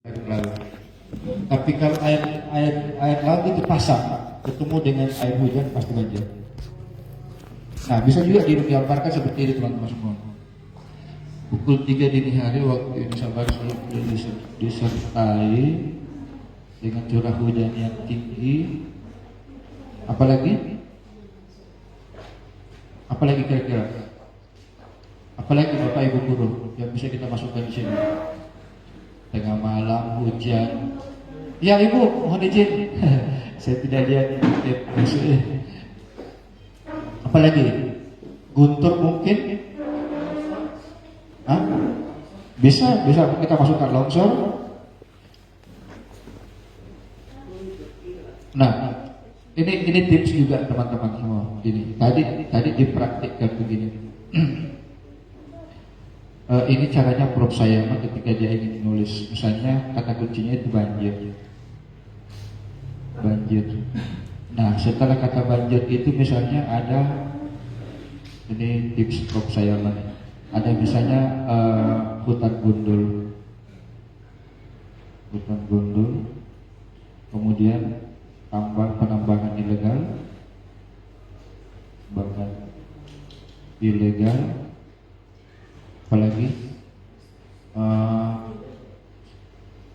air laut. Tapi kalau air laut itu pasang, ketemu dengan air hujan pasti banjir. Nah, bisa juga digambarkan seperti ini teman-teman semua. Pukul 3 dini hari waktu Indonesia Barat disertai dengan curah hujan yang tinggi. Apalagi kira-kira? Apalagi Bapak Ibu guru yang bisa kita masukkan di sini? Tengah malam hujan. Ya Ibu, mohon izin. Saya tidak lihat. Apalagi? Guntur mungkin? Hah? Bisa kita masukkan longsor. Nah, ini tips juga teman-teman semua. Ini tadi dipraktikkan begini. Ini caranya Prof Sayama ketika dia ingin menulis, misalnya kata kuncinya itu banjir. Nah, setelah kata banjir itu misalnya ada, ini tips Prof Sayama, ada misalnya hutan gundul, kemudian penambangan ilegal, apalagi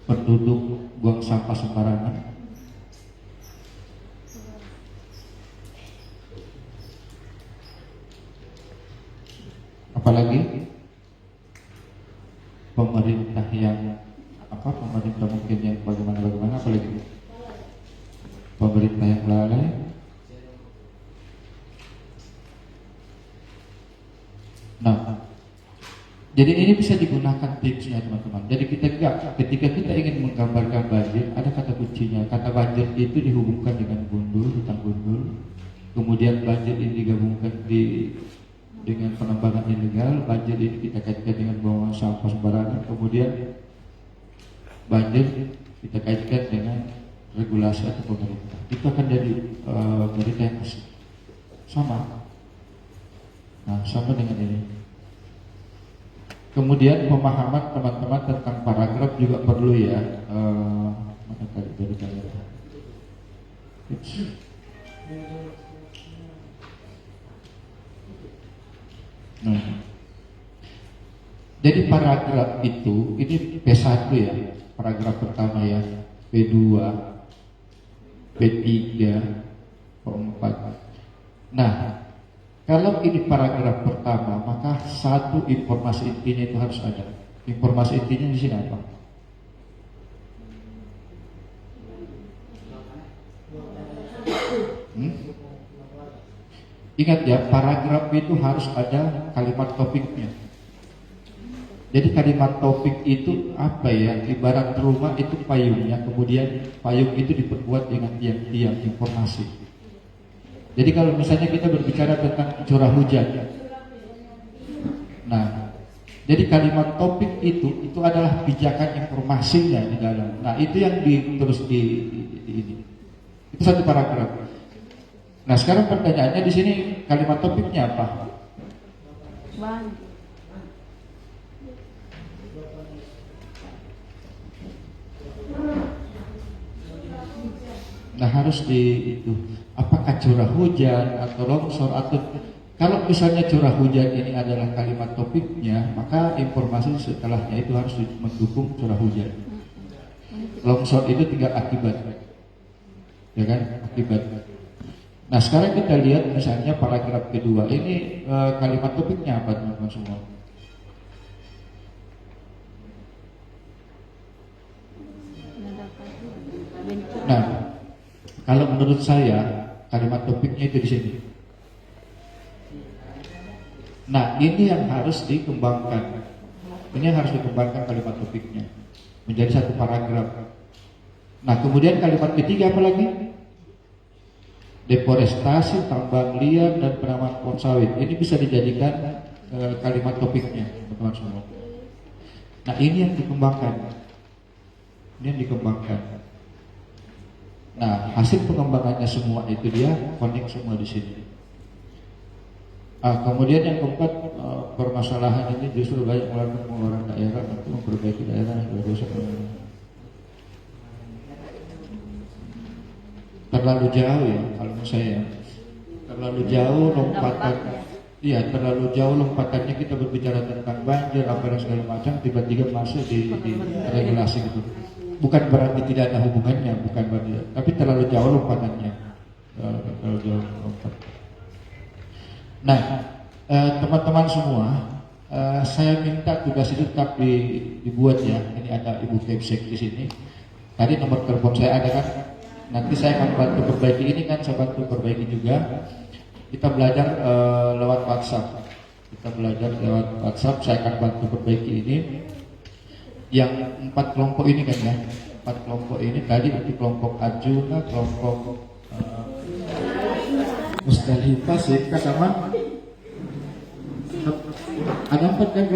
penduduk buang sampah sembarangan, apalagi pemerintah mungkin yang bagaimana, apalagi pemerintah yang lalai. Nah, jadi ini bisa digunakan tipsnya teman-teman. Jadi ketika kita ingin menggambarkan banjir, ada kata kuncinya. Kata banjir itu dihubungkan dengan hutan gundul. Kemudian banjir ini digabungkan dengan penambangan ilegal. Banjir ini kita kaitkan dengan buangan sampah sembarangan. Kemudian banjir kita kaitkan dengan regulasi atau pemerintah. Itu akan jadi berita yang sama. Nah, sama dengan ini. Kemudian pemahaman teman-teman tentang paragraf juga perlu ya. Mana tadi dari kalian? Nah, jadi paragraf itu ini P1 ya, paragraf pertama ya, P2, P3, P4. Nah, kalau ini paragraf pertama, maka satu informasi intinya itu harus ada. Informasi intinya di sini apa? Ingat ya, paragraf itu harus ada kalimat topiknya. Jadi kalimat topik itu apa ya? Ibarat rumah itu payungnya, kemudian payung itu diperkuat dengan tiang-tiang informasi. Jadi kalau misalnya kita berbicara tentang curah hujan, nah, jadi kalimat topik itu adalah pijakan informasinya di dalam. Nah, itu yang terus ini. Itu satu paragraf. Nah, sekarang pertanyaannya di sini kalimat topiknya apa? Nah, harus itu. Apakah curah hujan atau longsor, atau kalau misalnya curah hujan ini adalah kalimat topiknya, maka informasi setelahnya itu harus mendukung curah hujan. Longsor itu tinggal akibat, ya kan? Akibat. Nah, sekarang kita lihat misalnya paragraf kedua ini kalimat topiknya apa teman-teman semua? Nah, kalau menurut saya kalimat topiknya itu di sini. Nah, ini yang harus dikembangkan. Ini yang harus dikembangkan kalimat topiknya menjadi satu paragraf. Nah, kemudian kalimat ketiga apa lagi? Deforestasi, tambang liar, dan penanaman pohon sawit. Ini bisa dijadikan kalimat topiknya, teman-teman semua. Nah, ini yang dikembangkan. Nah, hasil pengembangannya semua itu dia connect semua di sini. Kemudian yang keempat, permasalahan ini justru banyak melakukan pengeluaran daerah untuk memperbaiki daerah yang berdosa. terlalu jauh ya kalau menurut saya. Terlalu jauh lompatan. Iya, terlalu jauh lompatannya kita berbicara tentang banjir apa dan segala macam tiba-tiba masuk di regulasi gitu. Bukan berarti tidak ada hubungannya, bukan berarti, tapi terlalu jauh lompatannya. Terlalu jauh lompat. Nah, teman-teman semua, saya minta tugas itu tetap dibuat ya. Ini ada Ibu Kepsek di sini. Tadi nomor telepon saya ada kan. Nanti saya akan bantu perbaiki ini kan, saya bantu perbaiki juga. Kita belajar lewat WhatsApp. Kita belajar lewat WhatsApp. Saya akan bantu perbaiki ini. Yang 4 kelompok ini kan ya. 4 kelompok ini tadi itu kelompok Arjuna, kelompok Musdalifah, Sika sama ada 4 kan kelompok.